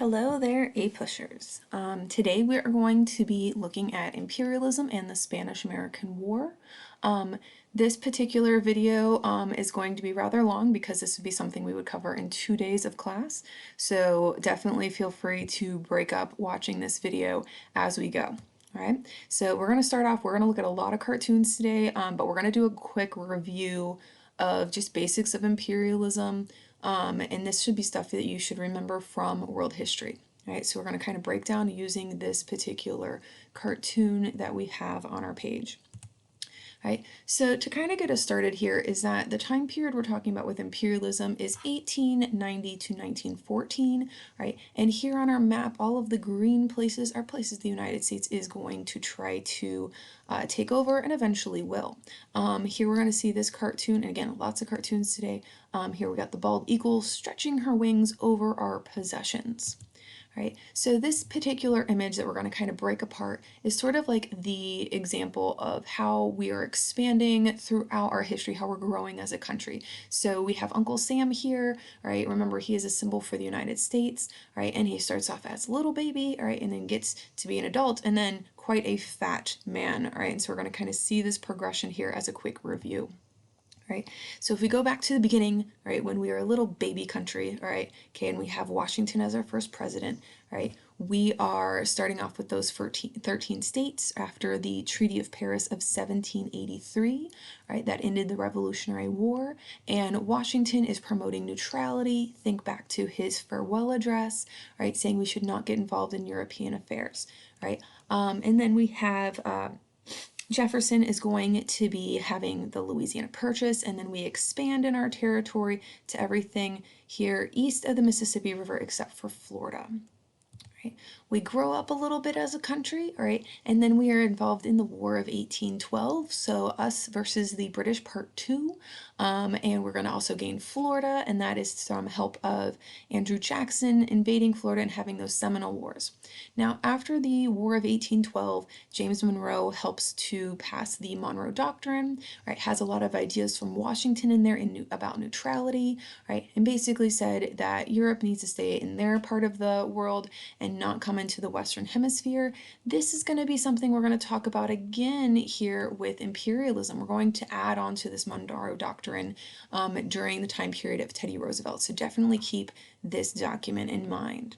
Hello there, APUSHers. Today we are going to be looking at imperialism and the Spanish-American War. This particular video is going to be rather long because this would be something we would cover in 2 days of class. So definitely feel free to break up watching this video as we go. All right, so we're going to start off, we're going to look at a lot of cartoons today, but we're going to do a quick review of just basics of imperialism, and this should be stuff that you should remember from world history. All right, so we're going to kind of break down using this particular cartoon that we have on our page. Right, so to kind of get us started here is that the time period we're talking about with imperialism is 1890 to 1914, right? And here on our map, all of the green places are places the United States is going to try to take over and eventually will. Here we're going to see this cartoon, and again, lots of cartoons today. Here we got the bald eagle stretching her wings over our possessions. Right, so this particular image that we're going to kind of break apart is sort of like the example of how we are expanding throughout our history, how we're growing as a country. So we have Uncle Sam here, right? Remember, he is a symbol for the United States, right? And he starts off as a little baby, right? And then gets to be an adult and then quite a fat man, right? And so we're going to kind of see this progression here as a quick review. Right? So if we go back to the beginning, right, when we were a little baby country, all right, okay, and we have Washington as our first president, right, we are starting off with those 13 states after the Treaty of Paris of 1783, right, that ended the Revolutionary War, and Washington is promoting neutrality. Think back to his farewell address, right, saying we should not get involved in European affairs, right, and then we have Jefferson is going to be having the Louisiana Purchase, and then we expand in our territory to everything here east of the Mississippi River except for Florida. Right? We grow up a little bit as a country, all right, and then we are involved in the War of 1812, so us versus the British Part 2, and we're going to also gain Florida, and that is some help of Andrew Jackson invading Florida and having those Seminole Wars. Now, after the War of 1812, James Monroe helps to pass the Monroe Doctrine, right, has a lot of ideas from Washington in there about neutrality, right, and basically said that Europe needs to stay in their part of the world and not come into the Western Hemisphere. This is going to be something we're going to talk about again here with imperialism. We're going to add on to this Monroe Doctrine during the time period of Teddy Roosevelt. So definitely keep this document in mind.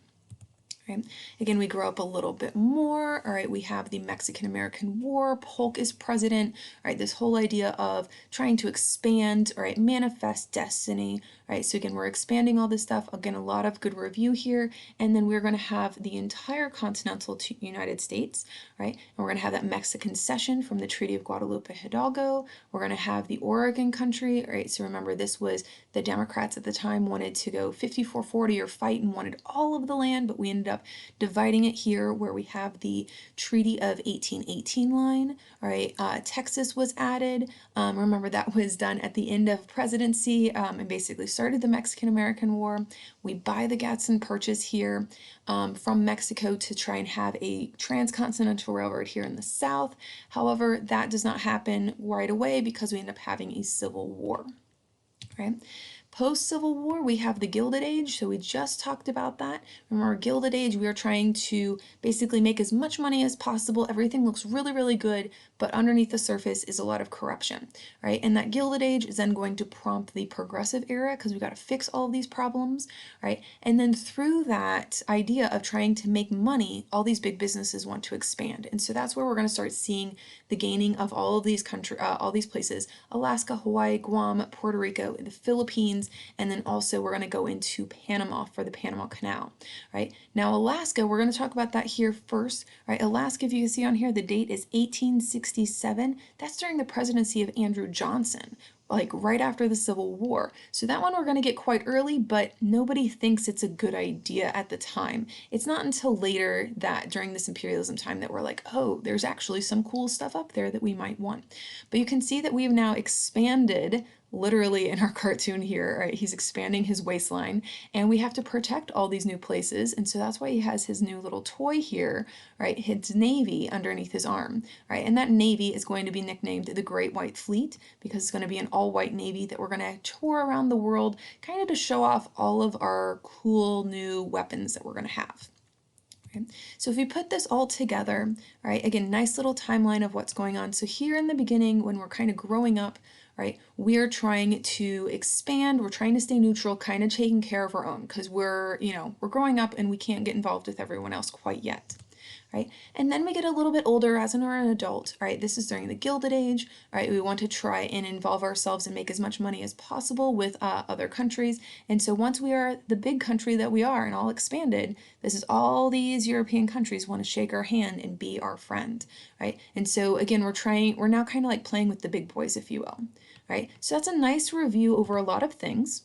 Right. Again, we grow up a little bit more. All right, we have the Mexican-American War. Polk is president. All right, this whole idea of trying to expand, all right, manifest destiny. All right, so again, we're expanding all this stuff. Again, a lot of good review here. And then we're going to have the entire continental United States, right? And we're going to have that Mexican cession from the Treaty of Guadalupe Hidalgo. We're going to have the Oregon country. All right, so remember, this was the Democrats at the time wanted to go 54-40 or fight and wanted all of the land, but we ended up dividing it here where we have the Treaty of 1818 line. All right, Texas was added. Remember, that was done at the end of presidency and basically started the Mexican-American War. We buy the Gadsden Purchase here from Mexico to try and have a transcontinental railroad here in the South. However, that does not happen right away because we end up having a civil war. Right? Post-Civil War, we have the Gilded Age, so we just talked about that. Remember, Gilded Age, we are trying to basically make as much money as possible. Everything looks really, really good, but underneath the surface is a lot of corruption, right? And that Gilded Age is then going to prompt the Progressive Era because we got to fix all of these problems, right? And then through that idea of trying to make money, all these big businesses want to expand. And so that's where we're going to start seeing the gaining of all of these all these places: Alaska, Hawaii, Guam, Puerto Rico, the Philippines, and then also we're going to go into Panama for the Panama Canal, right? Now, Alaska, we're going to talk about that here first, right? Alaska, if you can see on here, the date is 1867. That's during the presidency of Andrew Johnson, like right after the Civil War. So that one we're going to get quite early, but nobody thinks it's a good idea at the time. It's not until later that during this imperialism time that we're like, oh, there's actually some cool stuff up there that we might want. But you can see that we've now expanded literally in our cartoon here, right? He's expanding his waistline, and we have to protect all these new places. And so that's why he has his new little toy here, right? His navy underneath his arm, right? And that navy is going to be nicknamed the Great White Fleet because it's going to be an all-white navy that we're going to tour around the world, kind of to show off all of our cool new weapons that we're going to have. Okay. So if we put this all together, right, again, nice little timeline of what's going on. So here in the beginning, when we're kind of growing up, right, we're trying to expand, we're trying to stay neutral, kind of taking care of our own because we're growing up and we can't get involved with everyone else quite yet. Right? And then we get a little bit older as we're an adult, right? This is during the Gilded Age, right? We want to try and involve ourselves and make as much money as possible with other countries. And so once we are the big country that we are and all expanded, this is all these European countries want to shake our hand and be our friend, right? And so again, we're now kind of like playing with the big boys, if you will, right? So that's a nice review over a lot of things.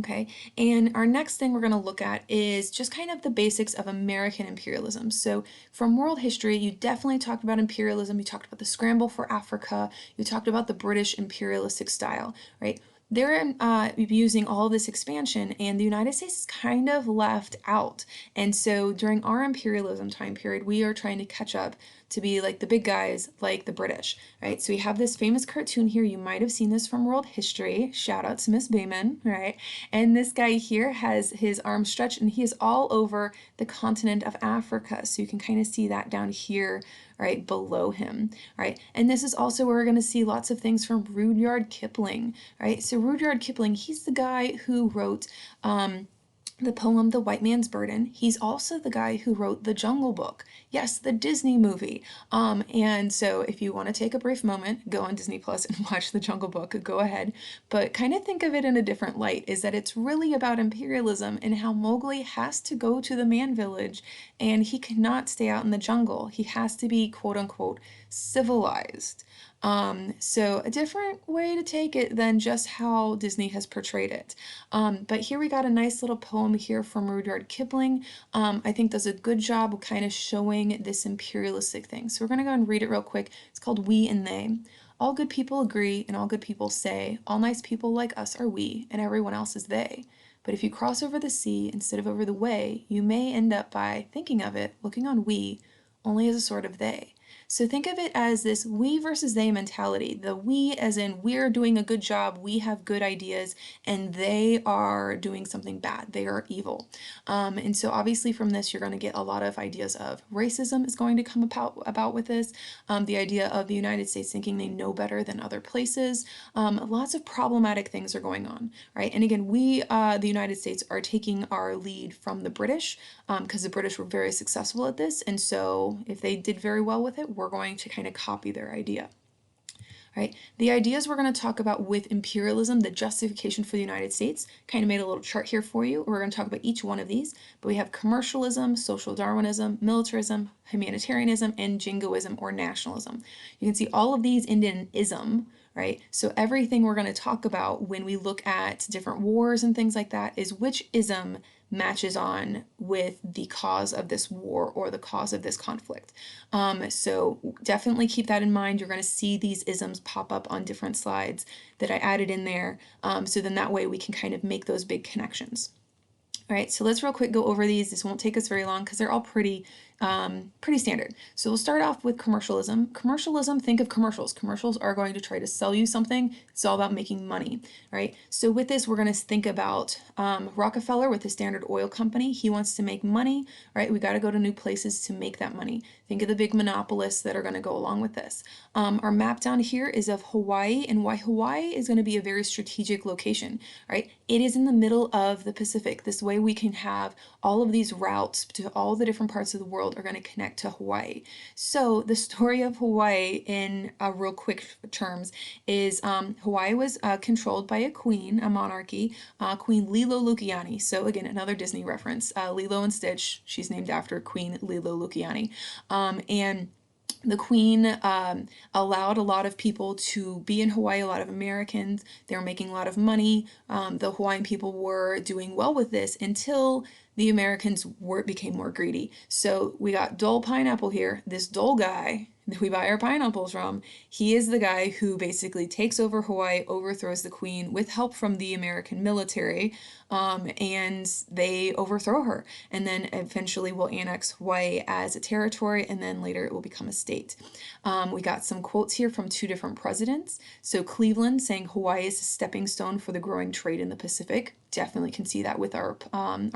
Okay, and our next thing we're going to look at is just kind of the basics of American imperialism. So from world history, you definitely talked about imperialism, you talked about the scramble for Africa, you talked about the British imperialistic style, right? They're using all of this expansion, and the United States is kind of left out. And so during our imperialism time period, we are trying to catch up to be like the big guys, like the British, right? So we have this famous cartoon here. You might have seen this from world history. Shout out to Miss Bayman, right? And this guy here has his arms stretched, and he is all over the continent of Africa. So you can kind of see that down here, right, below him, right? And this is also where we're going to see lots of things from Rudyard Kipling, right? So Rudyard Kipling, he's the guy who wrote the poem The White Man's Burden. He's also the guy who wrote The Jungle Book. Yes, the Disney movie. And so if you want to take a brief moment, go on Disney Plus and watch The Jungle Book, go ahead. But kind of think of it in a different light, is that it's really about imperialism and how Mowgli has to go to the man village and he cannot stay out in the jungle. He has to be quote unquote civilized. So a different way to take it than just how Disney has portrayed it. But here we got a nice little poem here from Rudyard Kipling. I think does a good job of kind of showing this imperialistic thing. So we're going to go and read it real quick. It's called We and They. All good people agree and all good people say, all nice people like us are we and everyone else is they. But if you cross over the sea instead of over the way, you may end up by thinking of it, looking on we, only as a sort of they. So think of it as this we versus they mentality. The we as in we're doing a good job, we have good ideas, and they are doing something bad. They are evil. And so obviously from this you're going to get a lot of ideas of racism is going to come about with this. The idea of the United States thinking they know better than other places. Lots of problematic things are going on, right? And again, we, the United States, are taking our lead from the British because the British were very successful at this. And so if they did very well with it, we're going to kind of copy their idea. Right? The ideas we're going to talk about with imperialism, the justification for the United States, kind of made a little chart here for you. We're going to talk about each one of these, but we have commercialism, social Darwinism, militarism, humanitarianism, and jingoism or nationalism. You can see all of these end in ism, right? So everything we're going to talk about when we look at different wars and things like that is which ism matches on with the cause of this war or the cause of this conflict. So definitely keep that in mind. You're going to see these isms pop up on different slides that I added in there. So then that way we can kind of make those big connections. All right, so let's real quick go over these. This won't take us very long because they're all pretty standard. So we'll start off with commercialism. Commercialism, think of commercials. Commercials are going to try to sell you something. It's all about making money, right? So with this, we're going to think about Rockefeller with the Standard Oil Company. He wants to make money, right? We got to go to new places to make that money. Think of the big monopolists that are going to go along with this. Our map down here is of Hawaii, and why Hawaii is going to be a very strategic location, right? It is in the middle of the Pacific. This way we can have all of these routes to all the different parts of the world are going to connect to Hawaii. So the story of Hawaii in real quick terms is Hawaii was controlled by a queen, a monarchy, Queen Lilo Lukiani. So again, another Disney reference. Lilo and Stitch, she's named after Queen Lilo Lukiani. And the queen allowed a lot of people to be in Hawaii, a lot of Americans. They were making a lot of money. The Hawaiian people were doing well with this until the Americans became more greedy. So we got Dole Pineapple here, this Dole guy, that we buy our pineapples from, he is the guy who basically takes over Hawaii, overthrows the queen with help from the American military, and they overthrow her, and then eventually will annex Hawaii as a territory, and then later it will become a state. We got some quotes here from two different presidents. So Cleveland saying Hawaii is a stepping stone for the growing trade in the Pacific. Definitely can see that with our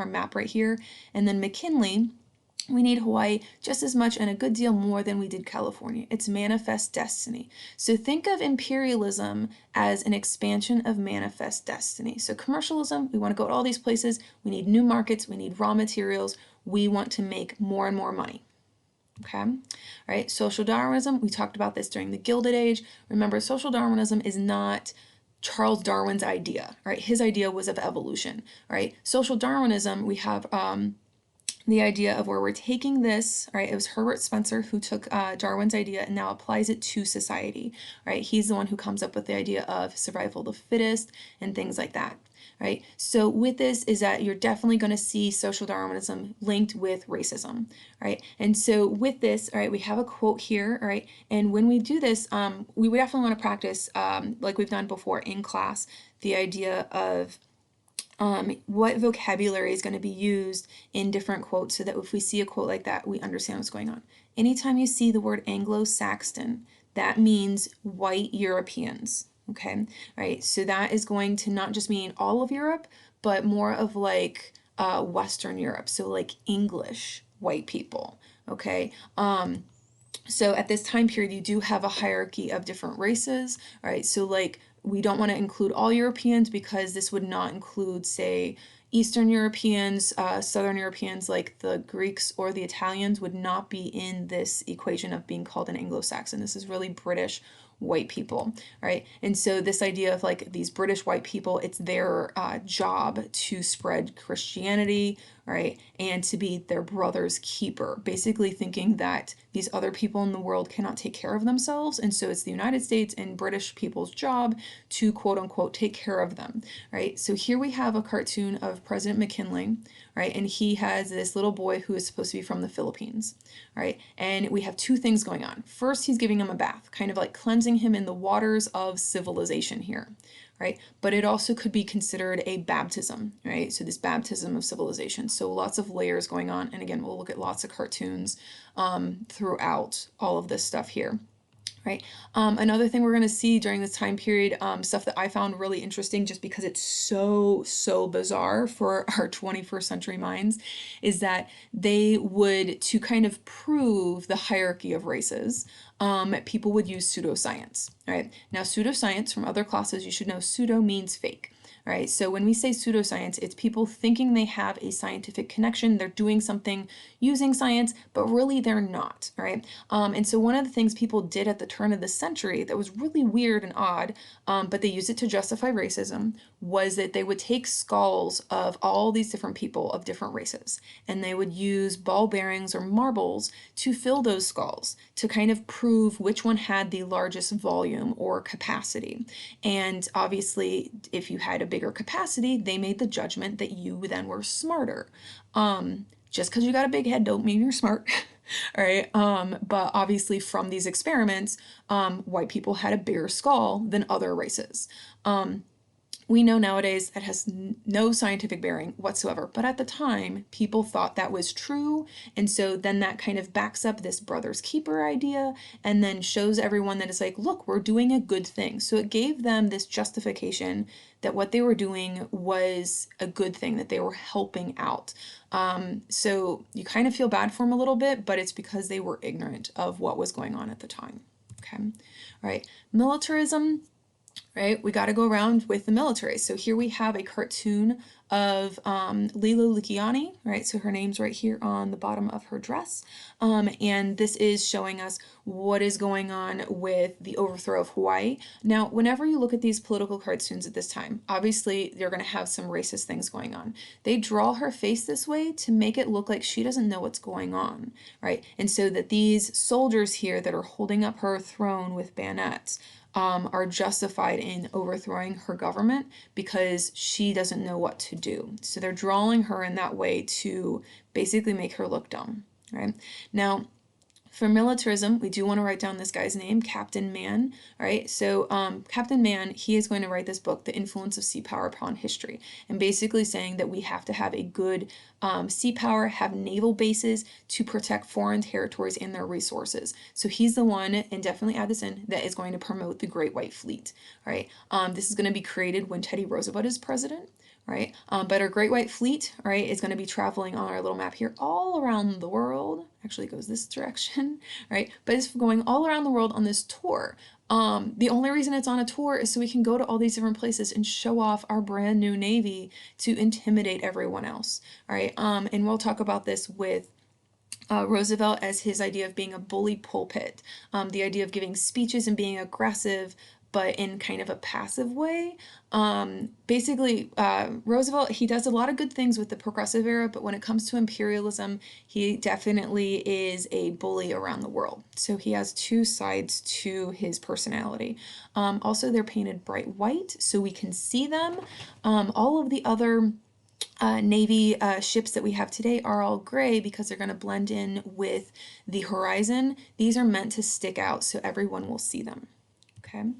map right here. And then McKinley, we need Hawaii just as much and a good deal more than we did California. It's manifest destiny. So think of imperialism as an expansion of manifest destiny. So commercialism, we want to go to all these places. We need new markets. We need raw materials. We want to make more and more money. Okay, all right, social Darwinism, we talked about this during the Gilded Age. Remember, social Darwinism is not Charles Darwin's idea, right? His idea was of evolution, right? Social Darwinism, we have the idea of where we're taking this, right? It was Herbert Spencer who took Darwin's idea and now applies it to society, right? He's the one who comes up with the idea of survival of the fittest and things like that, right? So with this is that you're definitely going to see social Darwinism linked with racism, right? And so with this, all right, we have a quote here, all right? And when we do this, we would definitely want to practice, like we've done before in class, the idea of what vocabulary is going to be used in different quotes so that if we see a quote like that, we understand what's going on. Anytime you see the word Anglo-Saxon, that means white Europeans, okay? Right, so that is going to not just mean all of Europe, but more of like Western Europe, so like English white people, okay? So at this time period, you do have a hierarchy of different races, right? So like we don't want to include all Europeans because this would not include, say, Eastern Europeans, Southern Europeans like the Greeks or the Italians would not be in this equation of being called an Anglo-Saxon. This is really British white people, right? And so this idea of like these British white people, it's their job to spread Christianity, right? And to be their brother's keeper, basically thinking that these other people in the world cannot take care of themselves. And so it's the United States and British people's job to quote unquote take care of them, right? So here we have a cartoon of President McKinley, right? And he has this little boy who is supposed to be from the Philippines, right? And we have two things going on. First, he's giving him a bath, kind of like cleansing him in the waters of civilization here, right? But it also could be considered a baptism, right? So this baptism of civilization. So lots of layers going on. And again, we'll look at lots of cartoons throughout all of this stuff here. Right. Another thing we're going to see during this time period, stuff that I found really interesting just because it's so bizarre for our 21st century minds, is that they would, to kind of prove the hierarchy of races, people would use pseudoscience. Right. Now, pseudoscience from other classes, you should know pseudo means fake. Right, so when we say pseudoscience, it's people thinking they have a scientific connection, they're doing something using science, but really they're not, right? And so one of the things people did at the turn of the century that was really weird and odd, but they used it to justify racism, was that they would take skulls of all these different people of different races, and they would use ball bearings or marbles to fill those skulls to kind of prove which one had the largest volume or capacity. And obviously, if you had a bigger capacity, they made the judgment that you then were smarter. Just because you got a big head don't mean you're smart. All right. But obviously from these experiments, white people had a bigger skull than other races. We know nowadays that has no scientific bearing whatsoever, but at the time, people thought that was true, and so then that kind of backs up this brother's keeper idea, and then shows everyone that it's like, look, we're doing a good thing. So it gave them this justification that what they were doing was a good thing, that they were helping out. So you kind of feel bad for them a little bit, but it's because they were ignorant of what was going on at the time. Okay, all right, militarism. Right, we got to go around with the military. So here we have a cartoon of Lila Lukiani, right? So her name's right here on the bottom of her dress. And this is showing us what is going on with the overthrow of Hawaii. Now, whenever you look at these political cartoons at this time, obviously you're going to have some racist things going on. They draw her face this way to make it look like she doesn't know what's going on, right? And so that these soldiers here that are holding up her throne with bayonets are justified in overthrowing her government because she doesn't know what to do. So they're drawing her in that way to basically make her look dumb, right? Now, For militarism, we do want to write down this guy's name, Captain Mann. All right, so Captain Mann, he is going to write this book, The Influence of Sea Power Upon History, and basically saying that we have to have a good sea power, have naval bases to protect foreign territories and their resources. So he's the one, and definitely add this in, that is going to promote the Great White Fleet. All right, this is going to be created when Teddy Roosevelt is president. Right, but our Great White Fleet, right, is going to be traveling on our little map here all around the world. Actually, it goes this direction, right? But it's going all around the world on this tour. The only reason it's on a tour is so we can go to all these different places and show off our brand new Navy to intimidate everyone else. All right, and we'll talk about this with Roosevelt as his idea of being a bully pulpit, the idea of giving speeches and being aggressive, but in kind of a passive way. Basically, Roosevelt, he does a lot of good things with the progressive era, but when it comes to imperialism, he definitely is a bully around the world. So he has two sides to his personality. Also, they're painted bright white so we can see them. All of the other Navy ships that we have today are all gray because they're going to blend in with the horizon. These are meant to stick out so everyone will see them. Okay.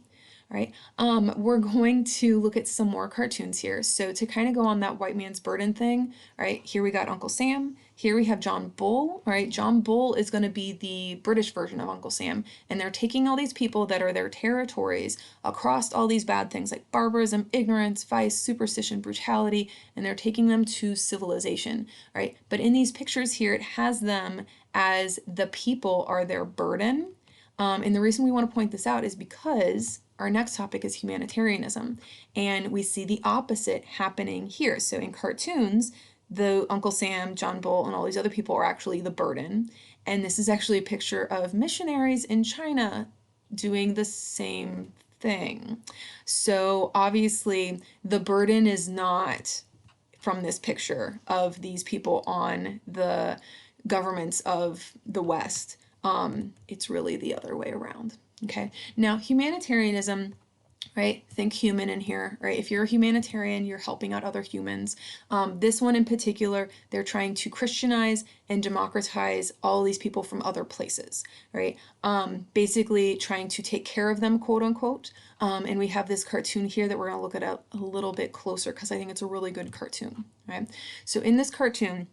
All right, we're going to look at some more cartoons here. So to kind of go on that white man's burden thing, all right, here we got Uncle Sam. Here we have John Bull. All right, John Bull is going to be the British version of Uncle Sam. And they're taking all these people that are their territories across all these bad things like barbarism, ignorance, vice, superstition, brutality, and they're taking them to civilization. All right, but in these pictures here, it has them as the people are their burden. And the reason we want to point this out is because our next topic is humanitarianism, and we see the opposite happening here. So in cartoons, the Uncle Sam, John Bull, and all these other people are actually the burden, and this is actually a picture of missionaries in China doing the same thing. So obviously, the burden is not from this picture of these people on the governments of the West. It's really the other way around. Okay, now humanitarianism, right? Think human in here, right? If you're a humanitarian, you're helping out other humans. This one in particular, they're trying to Christianize and democratize all these people from other places, right? Basically trying to take care of them, quote unquote. And we have this cartoon here that we're going to look at a little bit closer because I think it's a really good cartoon, right? So in this cartoon,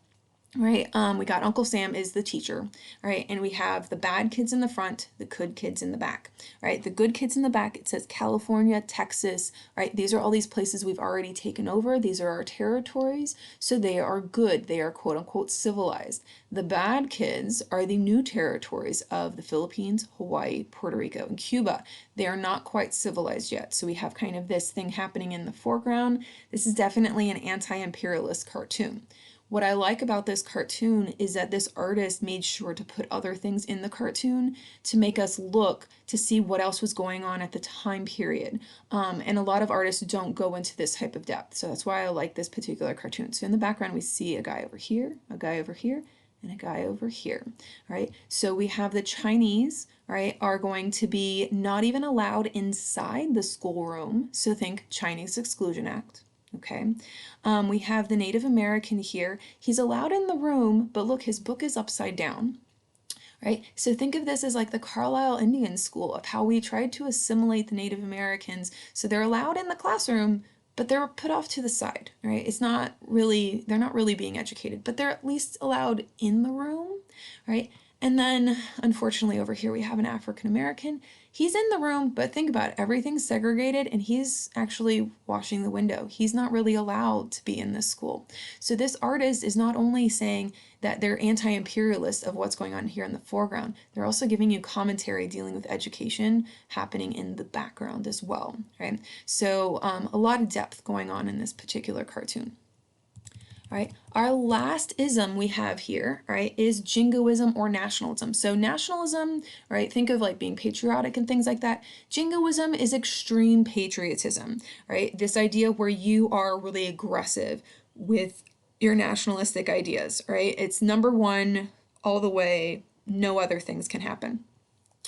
right, we got Uncle Sam is the teacher, right, and we have the bad kids in the front, the good kids in the back, right? The good kids in the back, it says California, Texas, right? These are all these places we've already taken over. These are our territories, so they are good. They are quote unquote civilized. The bad kids are the new territories of the Philippines, Hawaii, Puerto Rico, and Cuba. They are not quite civilized yet, so we have kind of this thing happening in the foreground. This is definitely an anti-imperialist cartoon. What I like about this cartoon is that this artist made sure to put other things in the cartoon to make us look to see what else was going on at the time period. And a lot of artists don't go into this type of depth. So that's why I like this particular cartoon. So in the background, we see a guy over here, a guy over here, and a guy over here, right? So we have the Chinese, right, are going to be not even allowed inside the schoolroom. So think Chinese Exclusion Act. Okay, we have the Native American here. He's allowed in the room, but look, his book is upside down, right? So think of this as like the Carlisle Indian School of how we tried to assimilate the Native Americans. So they're allowed in the classroom, but they're put off to the side, right? It's not really, they're not really being educated, but they're at least allowed in the room, right? And then, unfortunately, over here we have an African American. He's in the room, but think about it, everything's segregated and he's actually washing the window. He's not really allowed to be in this school. So this artist is not only saying that they're anti-imperialist of what's going on here in the foreground, they're also giving you commentary dealing with education happening in the background as well, right? So a lot of depth going on in this particular cartoon. All right, our last ism we have here, all right, is jingoism or nationalism. So nationalism, right, think of like being patriotic and things like that. Jingoism is extreme patriotism, right? This idea where you are really aggressive with your nationalistic ideas, right? It's number one all the way, no other things can happen.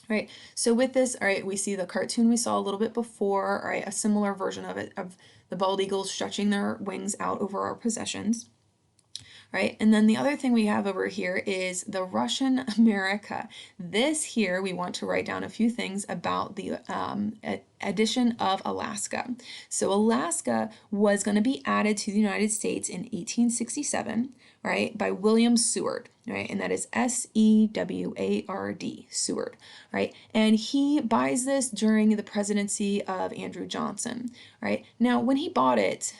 Right, so with this, all right, we see the cartoon we saw a little bit before, all right, a similar version of it, of the bald eagles stretching their wings out over our possessions. right? And then the other thing we have over here is the Russian America. This here, we want to write down a few things about the addition of Alaska. So Alaska was going to be added to the United States in 1867, right, by William Seward, right, and that is Seward, Seward, right, and he buys this during the presidency of Andrew Johnson, right. Now, when he bought it,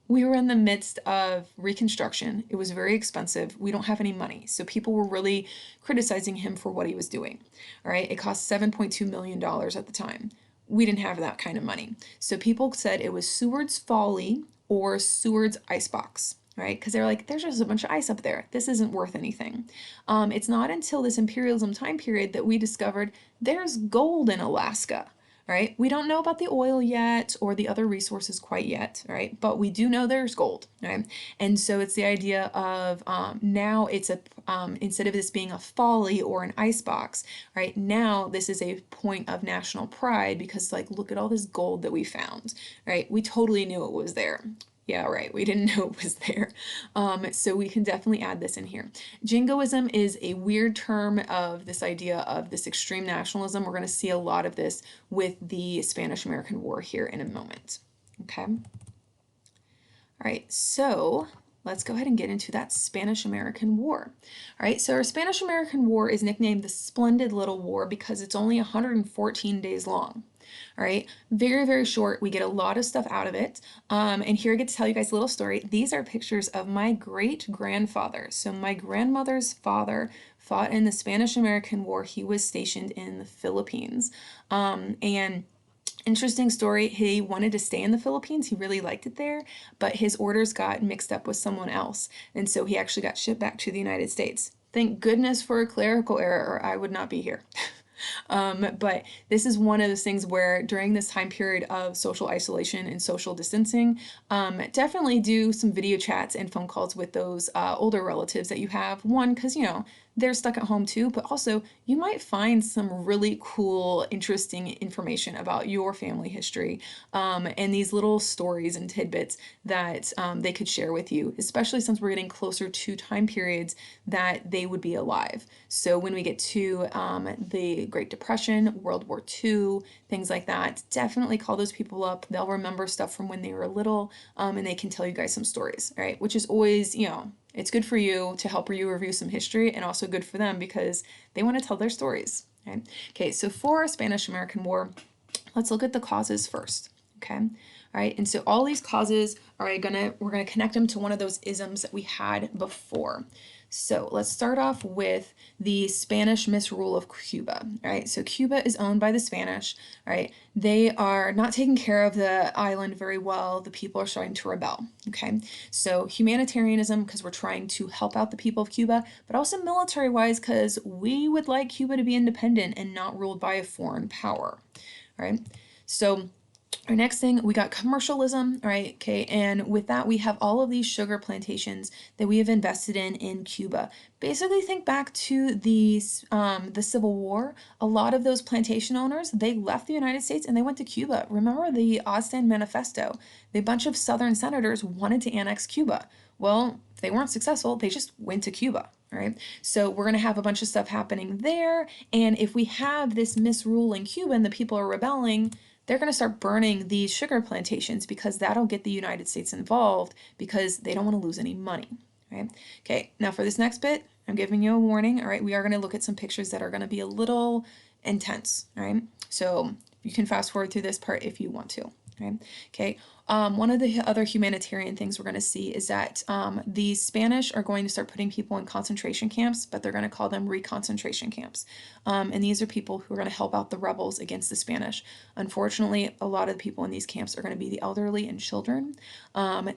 we were in the midst of Reconstruction. It was very expensive. We don't have any money. So people were really criticizing him for what he was doing. All right. It cost $7.2 million at the time. We didn't have that kind of money. So people said it was Seward's folly or Seward's icebox. Right? Because they're like, there's just a bunch of ice up there. This isn't worth anything. It's not until this imperialism time period that we discovered there's gold in Alaska. Right? We don't know about the oil yet or the other resources quite yet, right? But we do know there's gold, right? And so it's the idea of now it's a, instead of this being a folly or an icebox, right? Now this is a point of national pride because, like, look at all this gold that we found, right? We totally knew it was there. Yeah, right. We didn't know it was there. So we can definitely add this in here. Jingoism is a weird term of this idea of this extreme nationalism. We're going to see a lot of this with the Spanish-American War here in a moment. Okay. All right. So let's go ahead and get into that Spanish-American War. All right. So our Spanish-American War is nicknamed the Splendid Little War because it's only 114 days long. All right, very, very short. We get a lot of stuff out of it. And here I get to tell you guys a little story. These are pictures of my great-grandfather. So my grandmother's father fought in the Spanish-American War. He was stationed in the Philippines. And interesting story, he wanted to stay in the Philippines. He really liked it there, but his orders got mixed up with someone else. And so he actually got shipped back to the United States. Thank goodness for a clerical error, or I would not be here. But this is one of those things where during this time period of social isolation and social distancing, definitely do some video chats and phone calls with those older relatives that you have. One, because, you know, they're stuck at home too, but also you might find some really cool, interesting information about your family history and these little stories and tidbits that they could share with you, especially since we're getting closer to time periods that they would be alive. So when we get to the Great Depression, World War II, things like that, definitely call those people up. They'll remember stuff from when they were little and they can tell you guys some stories, right? Which is always, you know, it's good for you to help you review some history and also good for them because they want to tell their stories. Okay, okay, so for our Spanish-American War, let's look at the causes first. Okay, all right, and so all these causes are we're gonna connect them to one of those isms that we had before. So let's start off with the Spanish misrule of Cuba, right? So Cuba is owned by the Spanish, right? They are not taking care of the island very well. The people are starting to rebel, okay? So humanitarianism, because we're trying to help out the people of Cuba, but also military-wise, because we would like Cuba to be independent and not ruled by a foreign power, right? So our next thing, we got commercialism, right? Okay, and with that, we have all of these sugar plantations that we have invested in Cuba. Basically, think back to the Civil War. A lot of those plantation owners, they left the United States and they went to Cuba. Remember the Ostend Manifesto? The bunch of Southern senators wanted to annex Cuba. Well, if they weren't successful, they just went to Cuba. Right? So we're going to have a bunch of stuff happening there. And if we have this misrule in Cuba and the people are rebelling, they're going to start burning these sugar plantations because that'll get the United States involved because they don't want to lose any money. Right? Okay, now for this next bit, I'm giving you a warning. All right, we are going to look at some pictures that are going to be a little intense. Right? So you can fast forward through this part if you want to. Right? Okay. One of the other humanitarian things we're going to see is that the Spanish are going to start putting people in concentration camps, but they're going to call them reconcentration camps. And these are people who are going to help out the rebels against the Spanish. Unfortunately, a lot of the people in these camps are going to be the elderly and children.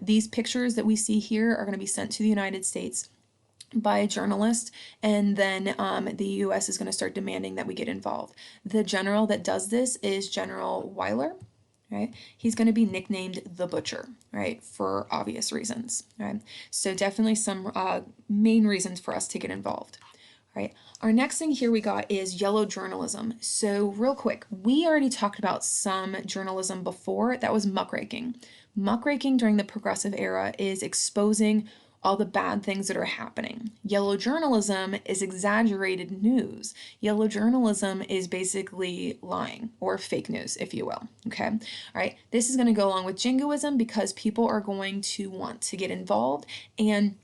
These pictures that we see here are going to be sent to the United States by a journalist, and then the U.S. is going to start demanding that we get involved. The general that does this is General Weyler. Right? He's going to be nicknamed the Butcher, right? For obvious reasons, right? So definitely some main reasons for us to get involved, right? Our next thing here we got is yellow journalism. So real quick, we already talked about some journalism before. That was muckraking. Muckraking during the Progressive era is exposing all the bad things that are happening. Yellow journalism is exaggerated news. Yellow journalism is basically lying or fake news, if you will. Okay. All right. This is going to go along with jingoism because people are going to want to get involved, and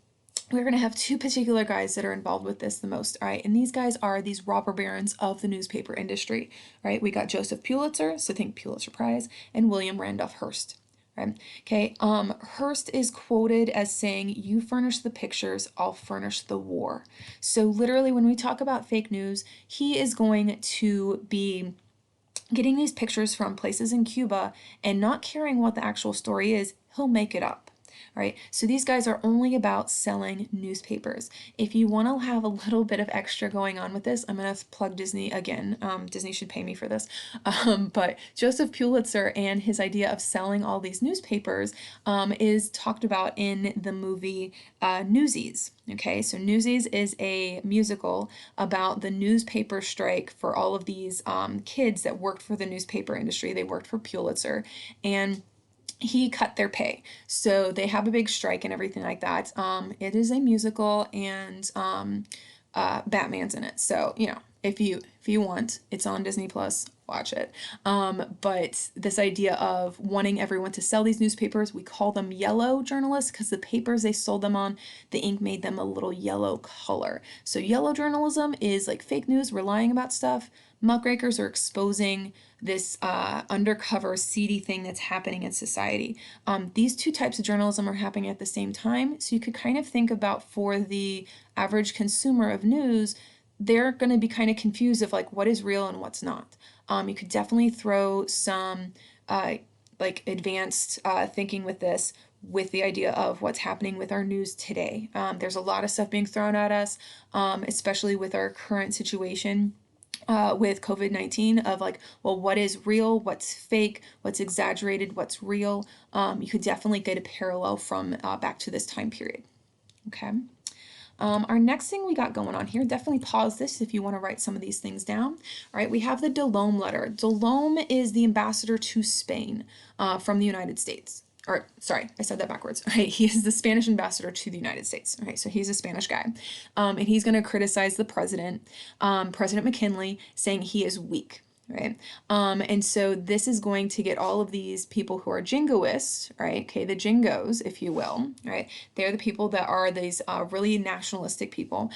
we're going to have two particular guys that are involved with this the most, all right? And these guys are these robber barons of the newspaper industry, right? We got Joseph Pulitzer, so think Pulitzer Prize, and William Randolph Hearst, right? Okay, Hearst is quoted as saying, "You furnish the pictures, I'll furnish the war." So literally when we talk about fake news, he is going to be getting these pictures from places in Cuba and not caring what the actual story is, he'll make it up. Right, so these guys are only about selling newspapers. If you want to have a little bit of extra going on with this, I'm going to plug Disney again. Disney should pay me for this. But Joseph Pulitzer and his idea of selling all these newspapers is talked about in the movie Newsies. Okay, so Newsies is a musical about the newspaper strike for all of these kids that worked for the newspaper industry. They worked for Pulitzer, and he cut their pay. So they have a big strike and everything like that. It is a musical, and Batman's in it. So, you know, if you want, it's on Disney Plus, watch it. But this idea of wanting everyone to sell these newspapers, we call them yellow journalists because the papers they sold them on, the ink made them a little yellow color. So yellow journalism is like fake news, we're lying about stuff. Muckrakers are exposing this undercover, seedy thing that's happening in society. These two types of journalism are happening at the same time, so you could kind of think about for the average consumer of news, they're going to be kind of confused of like what is real and what's not. You could definitely throw some like advanced thinking with this, with the idea of what's happening with our news today. There's a lot of stuff being thrown at us, especially with our current situation. With COVID-19 of like, well, what is real, what's fake, what's exaggerated, what's real. You could definitely get a parallel from back to this time period. Okay. Our next thing we got going on here, definitely pause this if you want to write some of these things down. All right, we have the Delome letter. Delome is the ambassador to Spain from the United States. Or sorry, I said that backwards. Right, he is the Spanish ambassador to the United States. Okay, so he's a Spanish guy, and he's going to criticize the president, President McKinley, saying he is weak. Right, and so this is going to get all of these people who are jingoists, right? Okay, the jingos, if you will, right? They're the people that are these really nationalistic people,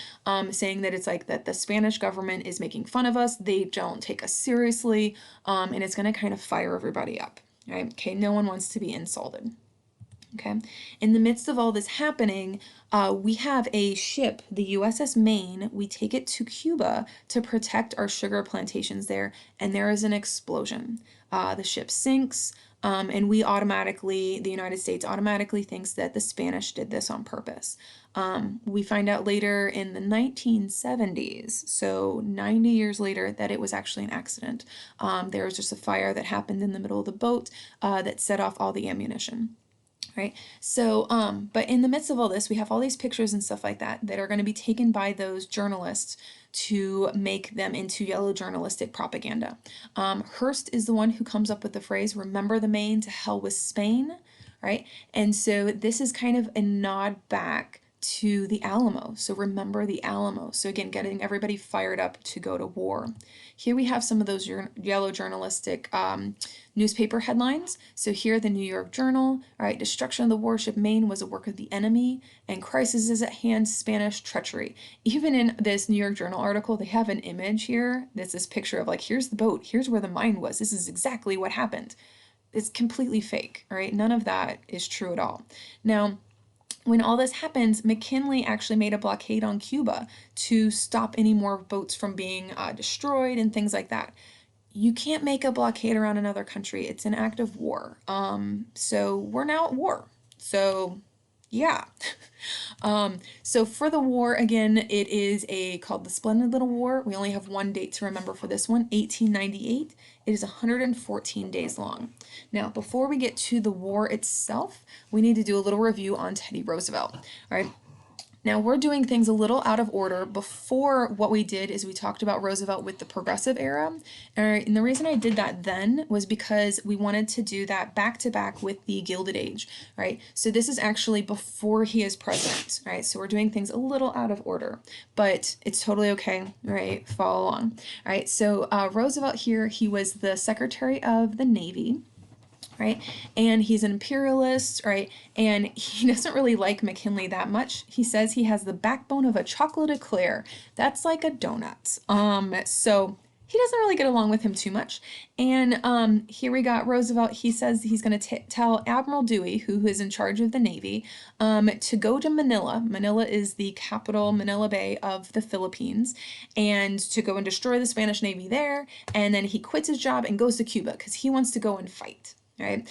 saying that it's like that the Spanish government is making fun of us. They don't take us seriously, and it's going to kind of fire everybody up. Right? Okay, no one wants to be insulted. Okay, in the midst of all this happening, we have a ship, the USS Maine. We take it to Cuba to protect our sugar plantations there, and there is an explosion. The ship sinks, and we automatically, the United States automatically thinks that the Spanish did this on purpose. We find out later in the 1970s, so 90 years later, that it was actually an accident. There was just a fire that happened in the middle of the boat that set off all the ammunition. Right, so but in the midst of all this, we have all these pictures and stuff like that that are going to be taken by those journalists to make them into yellow journalistic propaganda. Hearst is the one who comes up with the phrase, "Remember the Maine, to hell with Spain," right? And so this is kind of a nod back to the Alamo. So remember the Alamo. So again, getting everybody fired up to go to war. Here we have some of those yellow journalistic newspaper headlines. So here, the New York Journal, all right, "Destruction of the warship Maine was a work of the enemy, and crisis is at hand, Spanish treachery." Even in this New York Journal article, they have an image here. That's this picture of like, here's the boat, here's where the mine was. This is exactly what happened. It's completely fake, all right? None of that is true at all. Now, when all this happens, McKinley actually made a blockade on Cuba to stop any more boats from being destroyed and things like that. You can't make a blockade around another country. It's an act of war. So we're now at war. So yeah. So for the war, again, it is called the Splendid Little War. We only have one date to remember for this one, 1898. It is 114 days long. Now, before we get to the war itself, we need to do a little review on Teddy Roosevelt. All right. Now we're doing things a little out of order. Before, what we did is we talked about Roosevelt with the Progressive Era. And the reason I did that then was because we wanted to do that back to back with the Gilded Age, right? So this is actually before he is president, right? So we're doing things a little out of order, but it's totally okay, right? Follow along. All right, so Roosevelt here, he was the Secretary of the Navy, right? And he's an imperialist, right? And he doesn't really like McKinley that much. He says he has the backbone of a chocolate eclair. That's like a donut. So he doesn't really get along with him too much. And here we got Roosevelt. He says he's going to tell Admiral Dewey, who is in charge of the Navy, to go to Manila. Manila is the capital, Manila Bay of the Philippines, and to go and destroy the Spanish Navy there. And then he quits his job and goes to Cuba because he wants to go and fight. Right?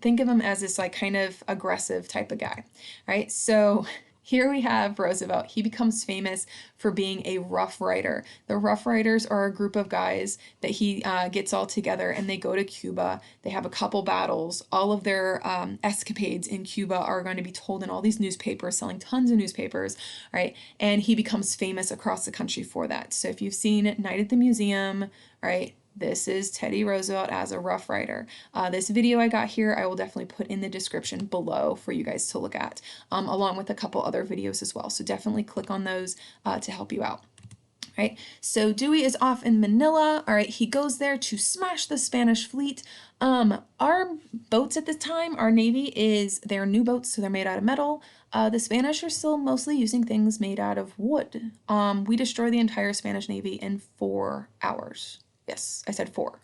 Think of him as this like kind of aggressive type of guy, right? So here we have Roosevelt. He becomes famous for being a Rough Rider. The Rough Riders are a group of guys that he gets all together and they go to Cuba. They have a couple battles. All of their escapades in Cuba are going to be told in all these newspapers, selling tons of newspapers, right? And he becomes famous across the country for that. So if you've seen Night at the Museum, right? This is Teddy Roosevelt as a Rough Rider. This video I got here, I will definitely put in the description below for you guys to look at, along with a couple other videos as well. So definitely click on those to help you out. Right, so Dewey is off in Manila. All right, he goes there to smash the Spanish fleet. Our boats at this time, our Navy they're new boats, so they're made out of metal. The Spanish are still mostly using things made out of wood. We destroy the entire Spanish Navy in 4 hours. Yes, I said 4.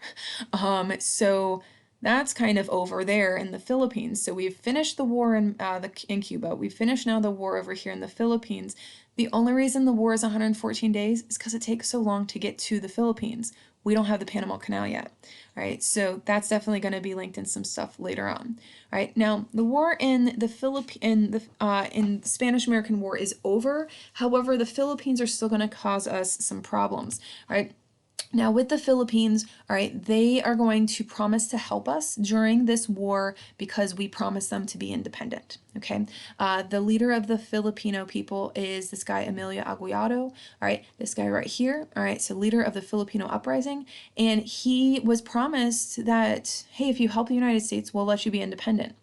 So that's kind of over there in the Philippines. So we've finished the war in Cuba. We've finished now the war over here in the Philippines. The only reason the war is 114 days is because it takes so long to get to the Philippines. We don't have the Panama Canal yet, right? So that's definitely going to be linked in some stuff later on, right? Now the war in the in the Spanish-American War is over. However, the Philippines are still going to cause us some problems, right? Now, with the Philippines, all right, they are going to promise to help us during this war because we promised them to be independent, okay? The leader of the Filipino people is this guy, Emilio Aguinaldo, all right, this guy right here, all right, so leader of the Filipino uprising, and he was promised that, hey, if you help the United States, we'll let you be independent.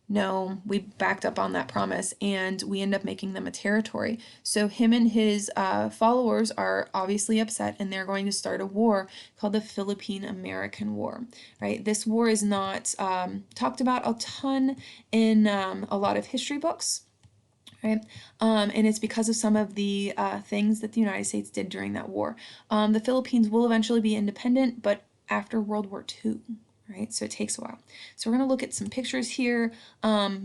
No, we backed up on that promise and we end up making them a territory. So him and his followers are obviously upset and they're going to start a war called the Philippine-American War, right? This war is not talked about a ton in a lot of history books, right? And it's because of some of the things that the United States did during that war. The Philippines will eventually be independent, but after World War II. Right, so it takes a while. So we're going to look at some pictures here of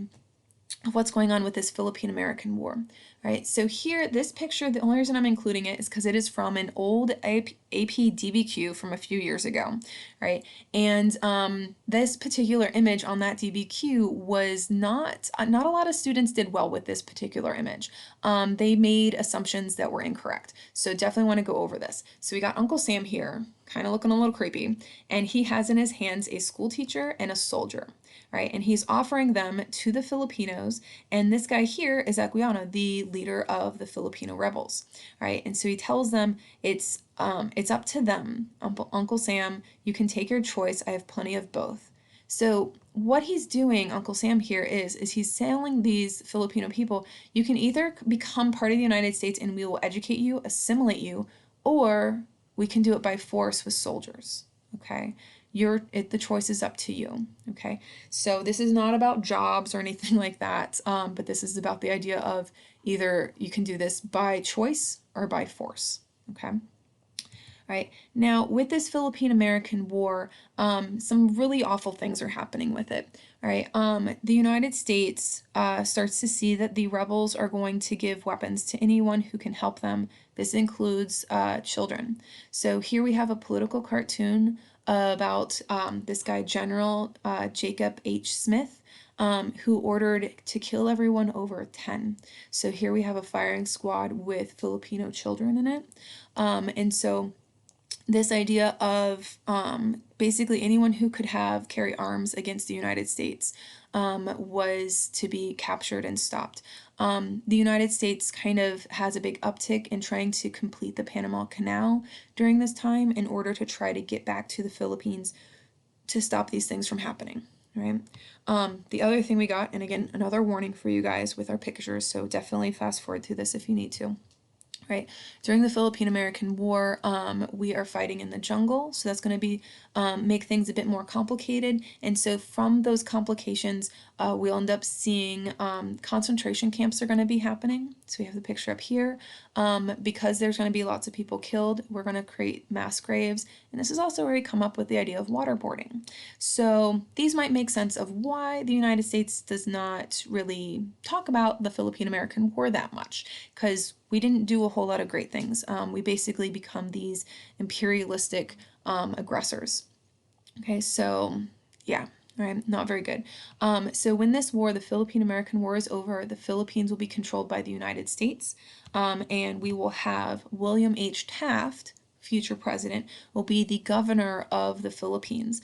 what's going on with this Philippine-American War. Right, so here, this picture, the only reason I'm including it is because it is from an old AP DBQ from a few years ago, right? And this particular image on that DBQ was not a lot of students did well with this particular image. They made assumptions that were incorrect. So definitely want to go over this. So we got Uncle Sam here, kind of looking a little creepy, and he has in his hands a school teacher and a soldier, right? And he's offering them to the Filipinos, and this guy here is Aquino, the leader of the Filipino rebels, right? And so he tells them it's up to them, Uncle Sam, you can take your choice, I have plenty of both. So what he's doing, Uncle Sam here, is he's telling these Filipino people, you can either become part of the United States and we will educate you, assimilate you, or we can do it by force with soldiers, okay? The choice is up to you, okay? So this is not about jobs or anything like that, but this is about the idea of either you can do this by choice or by force, okay? All right, now with this Philippine-American War, some really awful things are happening with it. All right, the United States starts to see that the rebels are going to give weapons to anyone who can help them. This includes children. So here we have a political cartoon about this guy, General Jacob H. Smith, who ordered to kill everyone over 10. So here we have a firing squad with Filipino children in it. And so this idea of basically anyone who could carry arms against the United States was to be captured and stopped. The United States kind of has a big uptick in trying to complete the Panama Canal during this time in order to try to get back to the Philippines to stop these things from happening, right? The other thing we got, and again, another warning for you guys with our pictures, so definitely fast forward through this if you need to. Right. During the Philippine-American War, we are fighting in the jungle, so that's going to be make things a bit more complicated. And so from those complications, we'll end up seeing concentration camps are going to be happening. So we have the picture up here. Because there's going to be lots of people killed, we're going to create mass graves. And this is also where we come up with the idea of waterboarding. So these might make sense of why the United States does not really talk about the Philippine-American War that much, because we didn't do a whole lot of great things. We basically become these imperialistic aggressors. Okay, so yeah, right, not very good. So when this war, the Philippine-American War, is over, the Philippines will be controlled by the United States, and we will have William H. Taft, future president, will be the governor of the Philippines.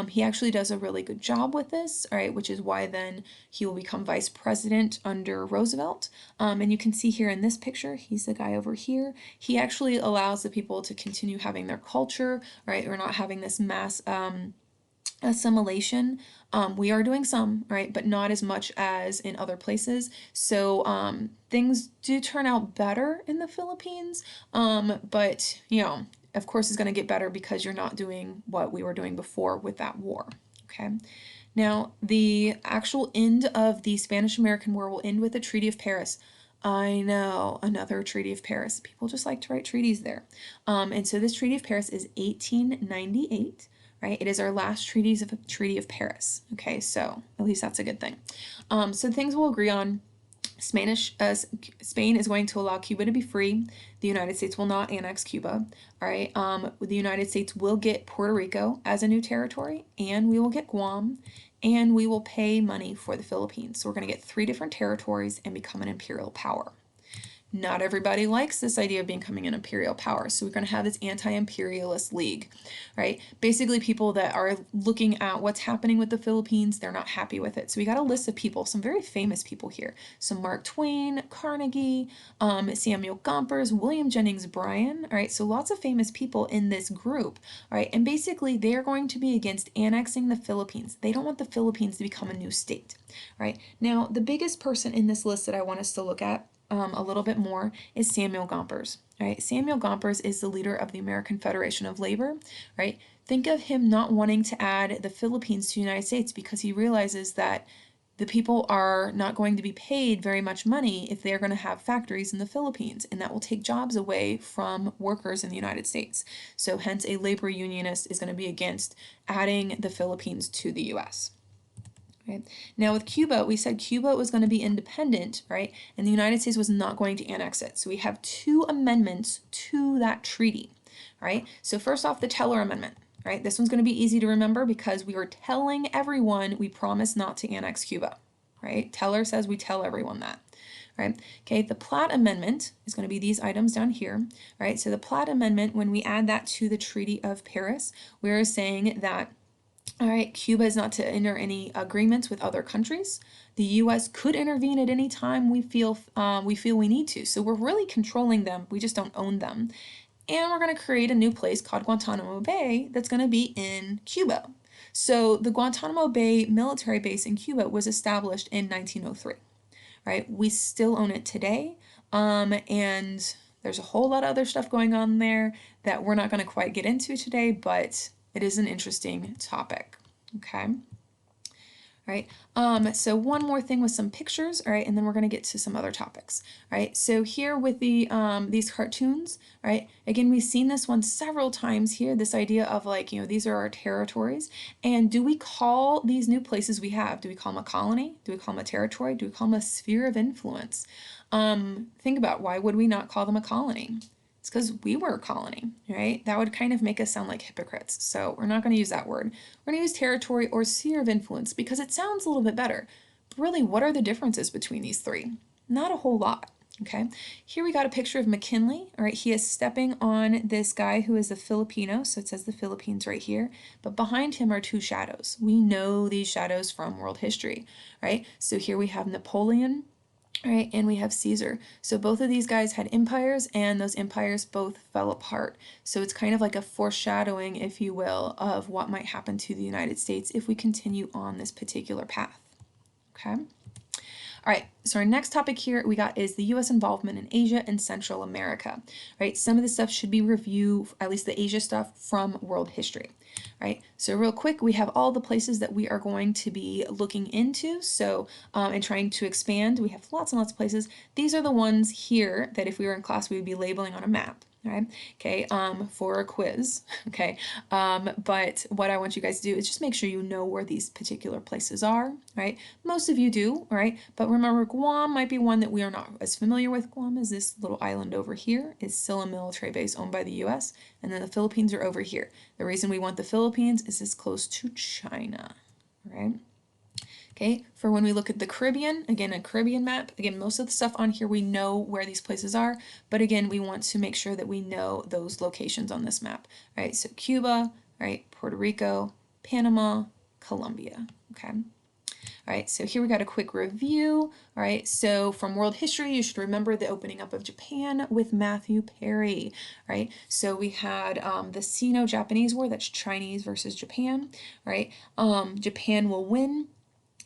He actually does a really good job with this, all right, which is why then he will become vice president under Roosevelt. And you can see here in this picture, he's the guy over here. He actually allows the people to continue having their culture, right? We're not having this mass assimilation. We are doing some, right, but not as much as in other places. So things do turn out better in the Philippines, but you know, of course, it's going to get better because you're not doing what we were doing before with that war. Okay. Now, the actual end of the Spanish-American War will end with the Treaty of Paris. I know, another Treaty of Paris. People just like to write treaties there. And so this Treaty of Paris is 1898. Right? It is our last Treaty of Paris. Okay, so at least that's a good thing. So things we'll agree on. Spain is going to allow Cuba to be free. The United States will not annex Cuba. All right. The United States will get Puerto Rico as a new territory, and we will get Guam, and we will pay money for the Philippines. So we're going to get 3 different territories and become an imperial power. Not everybody likes this idea of becoming an imperial power, so we're going to have this anti-imperialist league, right? Basically, people that are looking at what's happening with the Philippines, they're not happy with it. So we got a list of people, some very famous people here. So Mark Twain, Carnegie, Samuel Gompers, William Jennings Bryan, all right? So lots of famous people in this group, all right? And basically, they're going to be against annexing the Philippines. They don't want the Philippines to become a new state, right? Now, the biggest person in this list that I want us to look at a little bit more is Samuel Gompers. Right? Samuel Gompers is the leader of the American Federation of Labor. Right? Think of him not wanting to add the Philippines to the United States because he realizes that the people are not going to be paid very much money if they're going to have factories in the Philippines, and that will take jobs away from workers in the United States. So hence a labor unionist is going to be against adding the Philippines to the US. Right. Now with Cuba, we said Cuba was going to be independent, right? And the United States was not going to annex it. So we have 2 amendments to that treaty, right? So first off, the Teller Amendment, right? This one's going to be easy to remember because we are telling everyone we promise not to annex Cuba, right? Teller says we tell everyone that. Right? Okay, the Platt Amendment is going to be these items down here, right? So the Platt Amendment, when we add that to the Treaty of Paris, we're saying that all right, Cuba is not to enter any agreements with other countries. The U.S. could intervene at any time we feel we need to. So we're really controlling them. We just don't own them. And we're going to create a new place called Guantanamo Bay that's going to be in Cuba. So the Guantanamo Bay military base in Cuba was established in 1903. Right? We still own it today. And there's a whole lot of other stuff going on there that we're not going to quite get into today, but it is an interesting topic, okay? All right, so one more thing with some pictures, all right, and then we're going to get to some other topics, all right? So here with the these cartoons, all right, again, we've seen this one several times here, this idea of like, you know, these are our territories, and do we call these new places we have, do we call them a colony? Do we call them a territory? Do we call them a sphere of influence? Think about why would we not call them a colony? It's because we were a colony, right? That would kind of make us sound like hypocrites. So we're not going to use that word. We're going to use territory or sphere of influence because it sounds a little bit better. But really, what are the differences between these 3? Not a whole lot, Okay, here we got a picture of McKinley. All right, he is stepping on this guy who is a Filipino, so it says the Philippines right here, but behind him are two shadows. We know these shadows from world history, right? So here we have Napoleon, right, and we have Caesar. So both of these guys had empires, and those empires both fell apart. So it's kind of like a foreshadowing, if you will, of what might happen to the United States if we continue on this particular path. Okay. All right, so our next topic here we got is the U.S. involvement in Asia and Central America, right? Some of this stuff should be reviewed, at least the Asia stuff, from world history, right? So real quick, we have all the places that we are going to be looking into, so, and trying to expand. We have lots and lots of places. These are the ones here that if we were in class, we would be labeling on a map. Right? Okay, for a quiz, okay, but what I want you guys to do is just make sure you know where these particular places are, right? Most of you do, right? But remember, Guam might be one that we are not as familiar with. Guam is this little island over here. It's still a military base owned by the US, and then the Philippines are over here. The reason we want the Philippines is it's close to China, right? Okay, for when we look at the Caribbean, again, a Caribbean map, again, most of the stuff on here, we know where these places are, but again, we want to make sure that we know those locations on this map, right? So Cuba, right, Puerto Rico, Panama, Colombia, okay? All right, so here we got a quick review. All right, so from world history, you should remember the opening up of Japan with Matthew Perry, right? So we had the Sino-Japanese War, that's Chinese versus Japan, right? Japan will win,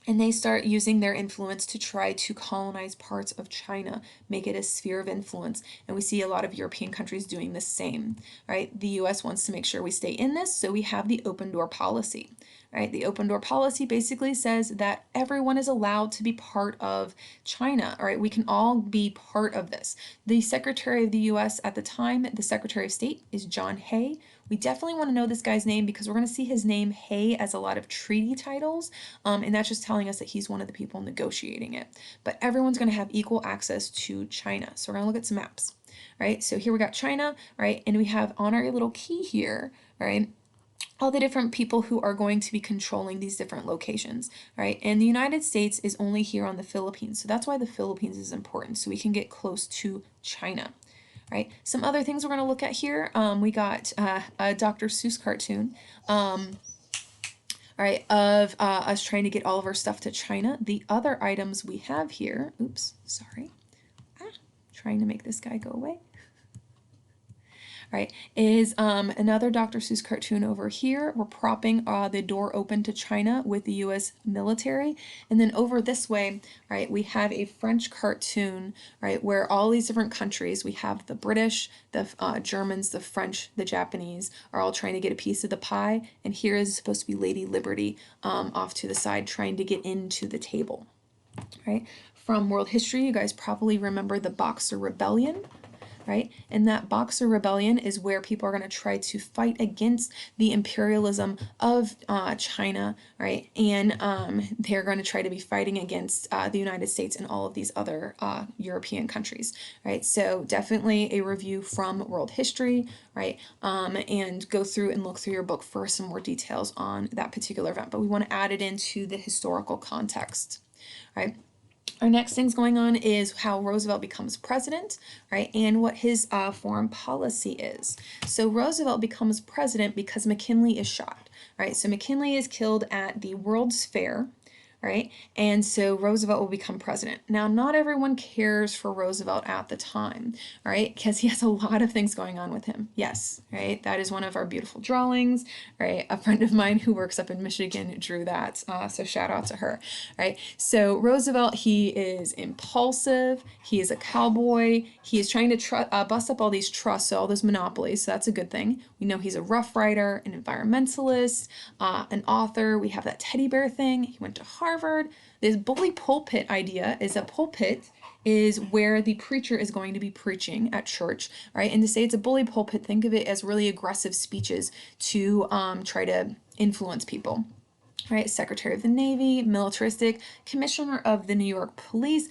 and they start using their influence to try to colonize parts of China, make it a sphere of influence. And we see a lot of European countries doing the same, right? The US wants to make sure we stay in this, so we have the open door policy, right? The open door policy basically says that everyone is allowed to be part of China, all right? We can all be part of this. The Secretary of the US at the time, the Secretary of State, is John Hay. We definitely want to know this guy's name because we're going to see his name, Hay, as a lot of treaty titles, and that's just telling us that he's one of the people negotiating it. But everyone's going to have equal access to China. So we're going to look at some maps, right? So here we got China, right? And we have on our little key here, right? All the different people who are going to be controlling these different locations, right? And the United States is only here on the Philippines. So that's why the Philippines is important, so we can get close to China. Right. Some other things we're going to look at here. We got a Dr. Seuss cartoon. All right, of us trying to get all of our stuff to China. The other items we have here, oops, sorry, trying to make this guy go away. Right, is another Dr. Seuss cartoon over here. We're propping the door open to China with the U.S. military. And then over this way, right, we have a French cartoon, right, where all these different countries, we have the British, the Germans, the French, the Japanese, are all trying to get a piece of the pie. And here is supposed to be Lady Liberty off to the side trying to get into the table, right? From world history, you guys probably remember the Boxer Rebellion, right? And that Boxer Rebellion is where people are going to try to fight against the imperialism of China, right? And they're going to try to be fighting against the United States and all of these other European countries, right? So definitely a review from world history, right? And go through and look through your book for some more details on that particular event. But we want to add it into the historical context, right? Our next thing's going on is how Roosevelt becomes president, right, and what his foreign policy is. So Roosevelt becomes president because McKinley is shot, right? So McKinley is killed at the World's Fair, right? And so Roosevelt will become president. Now, not everyone cares for Roosevelt at the time, right? Because he has a lot of things going on with him. Yes, right? That is one of our beautiful drawings, right? A friend of mine who works up in Michigan drew that, so shout out to her, right? So Roosevelt, he is impulsive. He is a cowboy. He is trying to bust up all these trusts, so all those monopolies, so that's a good thing. We know he's a Rough Rider, an environmentalist, an author. We have that teddy bear thing. He went to Harvard. This bully pulpit idea is a pulpit is where the preacher is going to be preaching at church, right? And to say it's a bully pulpit, think of it as really aggressive speeches to try to influence people. right? Secretary of the Navy, militaristic, commissioner of the New York Police.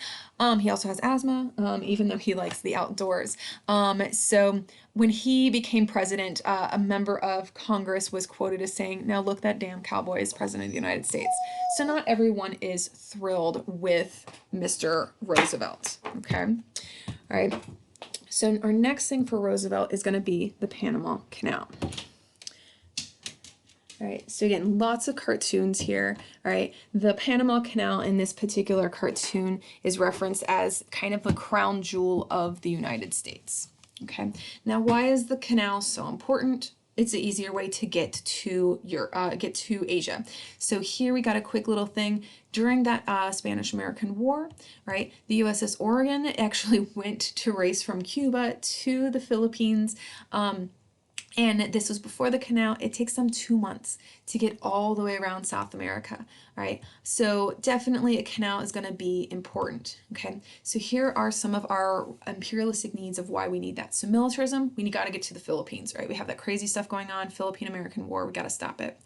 He also has asthma, even though he likes the outdoors. So when he became president, a member of Congress was quoted as saying, "Now look, that damn cowboy is president of the United States." So not everyone is thrilled with Mr. Roosevelt, okay? All right. So our next thing for Roosevelt is going to be the Panama Canal. All right, so again, lots of cartoons here. All right, the Panama Canal in this particular cartoon is referenced as kind of the crown jewel of the United States. Okay, now why is the canal so important? It's an easier way to get to Asia. So here we got a quick little thing. During that Spanish-American War, right, the USS Oregon actually went to race from Cuba to the Philippines. And this was before the canal. It takes them 2 months to get all the way around South America, right? So definitely a canal is going to be important, okay? So here are some of our imperialistic needs of why we need that. So militarism, we got to get to the Philippines, right? We have that crazy stuff going on, Philippine-American War, we got to stop it,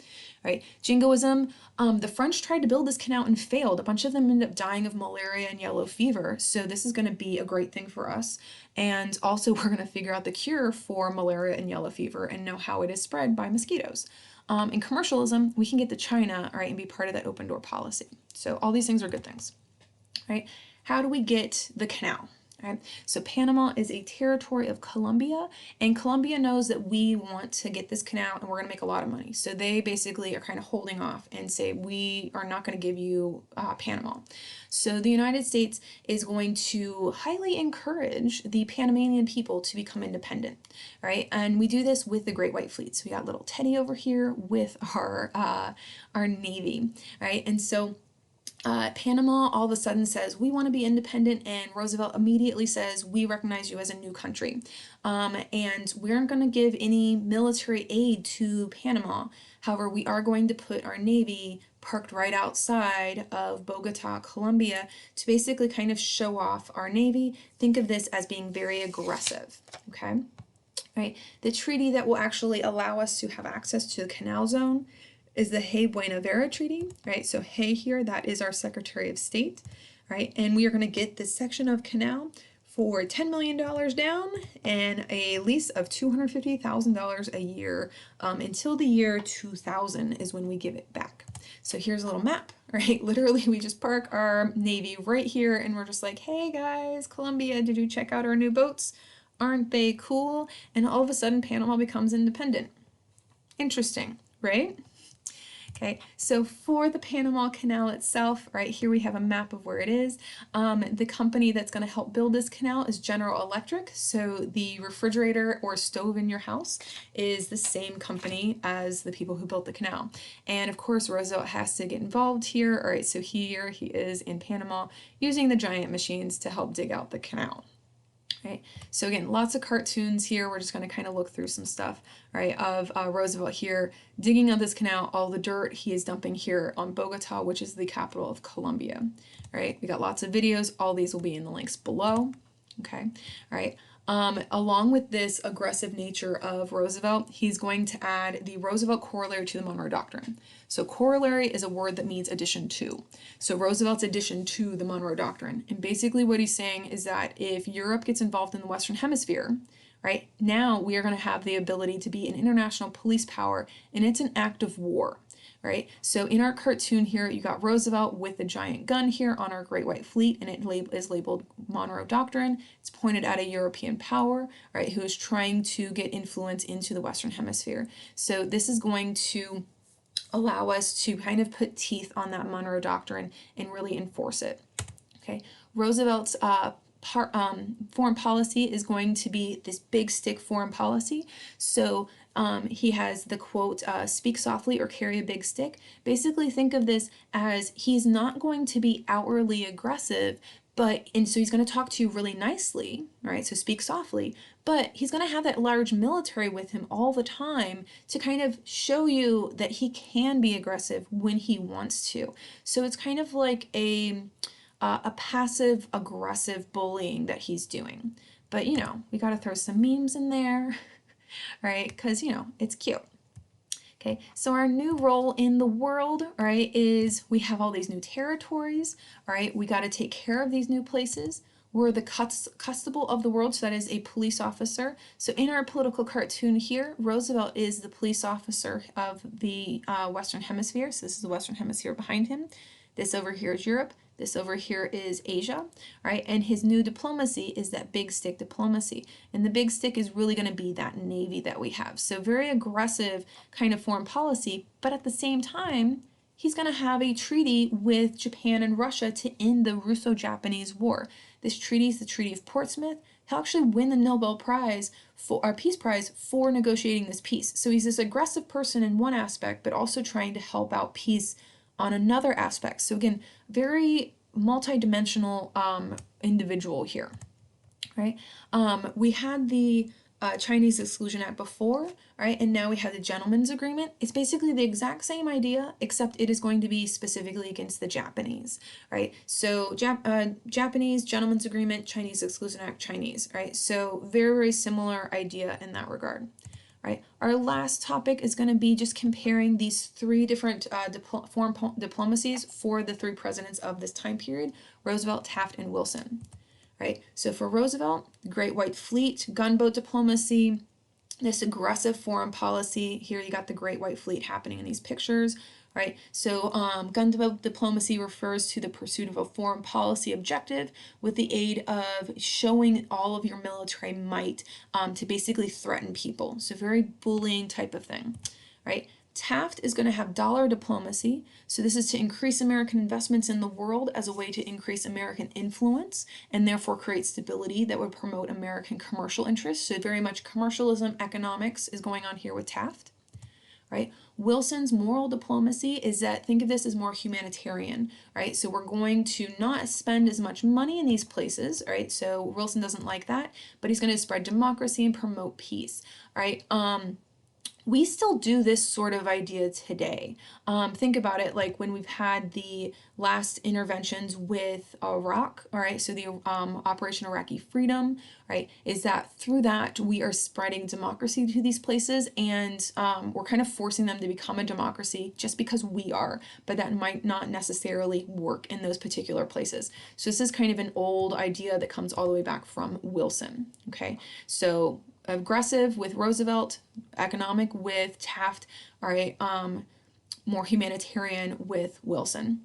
right? Jingoism, the French tried to build this canal and failed. A bunch of them ended up dying of malaria and yellow fever, so this is going to be a great thing for us. And also we're going to figure out the cure for malaria and yellow fever and know how it is spread by mosquitoes. In commercialism, we can get to China, right, and be part of that open door policy. So all these things are good things, right? How do we get the canal? Right? So Panama is a territory of Colombia, and Colombia knows that we want to get this canal and we're going to make a lot of money. So they basically are kind of holding off and say, we are not going to give you Panama. So the United States is going to highly encourage the Panamanian people to become independent, right? And we do this with the Great White Fleet. So we got little Teddy over here with our Navy, right? And so Panama all of a sudden says, we want to be independent, and Roosevelt immediately says, we recognize you as a new country. And we aren't going to give any military aid to Panama. However, we are going to put our Navy parked right outside of Bogota, Colombia, to basically kind of show off our Navy. Think of this as being very aggressive, okay? Right? The treaty that will actually allow us to have access to the canal zone is the Hay-Buena Vera Treaty, right? So Hay here, that is our Secretary of State, right? And we are going to get this section of canal for $10 million down and a lease of $250,000 a year until the year 2000 is when we give it back. So here's a little map, right? Literally, we just park our Navy right here and we're just like, hey guys, Colombia, did you check out our new boats? Aren't they cool? And all of a sudden, Panama becomes independent. Interesting, right? Okay, so for the Panama Canal itself, right here we have a map of where it is. The company that's going to help build this canal is General Electric. So the refrigerator or stove in your house is the same company as the people who built the canal. And of course, Roosevelt has to get involved here. All right, so here he is in Panama using the giant machines to help dig out the canal. Right. So again, lots of cartoons here. We're just going to kind of look through some stuff, right, of Roosevelt here digging up this canal, all the dirt he is dumping here on Bogota, which is the capital of Colombia. All right, we got lots of videos. All these will be in the links below. Okay, all right. Along with this aggressive nature of Roosevelt, he's going to add the Roosevelt Corollary to the Monroe Doctrine. So corollary is a word that means addition to. So Roosevelt's addition to the Monroe Doctrine. And basically what he's saying is that if Europe gets involved in the Western Hemisphere, right, now we are going to have the ability to be an international police power, and it's an act of war. Right, so in our cartoon here, you got Roosevelt with a giant gun here on our Great White Fleet, and it is labeled Monroe Doctrine. It's pointed at a European power, right, who is trying to get influence into the Western Hemisphere. So this is going to allow us to kind of put teeth on that Monroe Doctrine and really enforce it. Okay, Roosevelt's foreign policy is going to be this big stick foreign policy. So he has the quote, speak softly or carry a big stick. Basically think of this as he's not going to be outwardly aggressive, and so he's going to talk to you really nicely, right? So speak softly, but he's going to have that large military with him all the time to kind of show you that he can be aggressive when he wants to. So it's kind of like a passive aggressive bullying that he's doing. But you know, we got to throw some memes in there, right? Because you know, it's cute. Okay, so our new role in the world, all right, is we have all these new territories, all right, we got to take care of these new places. We're the constable of the world, so that is a police officer. So in our political cartoon here, Roosevelt is the police officer of the Western Hemisphere. So this is the Western Hemisphere behind him. This over here is Europe. This over here is Asia, right? And his new diplomacy is that big stick diplomacy. And the big stick is really going to be that navy that we have. So very aggressive kind of foreign policy, but at the same time, he's going to have a treaty with Japan and Russia to end the Russo-Japanese War. This treaty is the Treaty of Portsmouth. He'll actually win the Nobel Prize for our Peace Prize for negotiating this peace. So he's this aggressive person in one aspect, but also trying to help out peace on another aspect. So again, very multidimensional individual here, right? We had the Chinese Exclusion Act before, right? And now we have the Gentleman's Agreement. It's basically the exact same idea, except it is going to be specifically against the Japanese, right? So Japanese, Gentleman's Agreement, Chinese Exclusion Act, Chinese, right? So very, very similar idea in that regard. Right. Our last topic is going to be just comparing these three different foreign diplomacies for the three presidents of this time period, Roosevelt, Taft, and Wilson. Right. So for Roosevelt, the Great White Fleet, gunboat diplomacy, this aggressive foreign policy. Here you got the Great White Fleet happening in these pictures. Right. So gunboat diplomacy refers to the pursuit of a foreign policy objective with the aid of showing all of your military might to basically threaten people. So very bullying type of thing. Right. Taft is going to have dollar diplomacy. So this is to increase American investments in the world as a way to increase American influence and therefore create stability that would promote American commercial interests. So very much commercialism, economics is going on here with Taft. Right? Wilson's moral diplomacy is that, think of this as more humanitarian, right? So we're going to not spend as much money in these places, right? So Wilson doesn't like that, but he's going to spread democracy and promote peace, right? We still do this sort of idea today. Think about it, like when we've had the last interventions with Iraq, all right, so the Operation Iraqi Freedom, right, is that through that we are spreading democracy to these places, and we're kind of forcing them to become a democracy just because we are, but that might not necessarily work in those particular places. So this is kind of an old idea that comes all the way back from Wilson, okay? So aggressive with Roosevelt, economic with Taft, all right, more humanitarian with Wilson.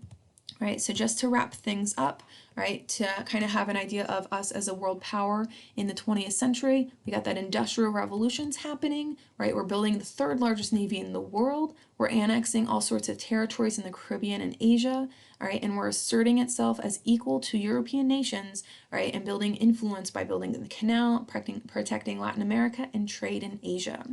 Right, so just to wrap things up, right, to kind of have an idea of us as a world power in the 20th century, we got that industrial revolutions happening, right, we're building the third largest navy in the world, we're annexing all sorts of territories in the Caribbean and Asia, all right, and we're asserting itself as equal to European nations, right, and building influence by building the Canal, protecting Latin America, and trade in Asia.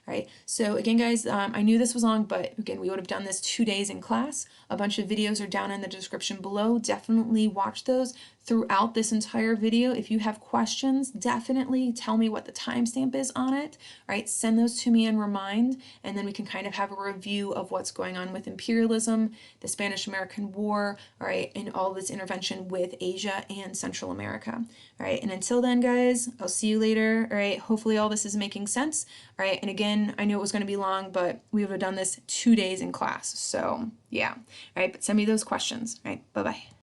Right, so again, guys, I knew this was long, but again, we would have done this 2 days in class. A bunch of videos are down in the description below. Definitely watch those throughout this entire video. If you have questions, definitely tell me what the timestamp is on it, right? Send those to me and remind, and then we can kind of have a review of what's going on with imperialism, the Spanish-American War, all right, and all this intervention with Asia and Central America, all right? And until then, guys, I'll see you later, all right? Hopefully all this is making sense, all right? And again, I knew it was going to be long, but we would have done this 2 days in class, so yeah, all right? But send me those questions, all right? Bye-bye.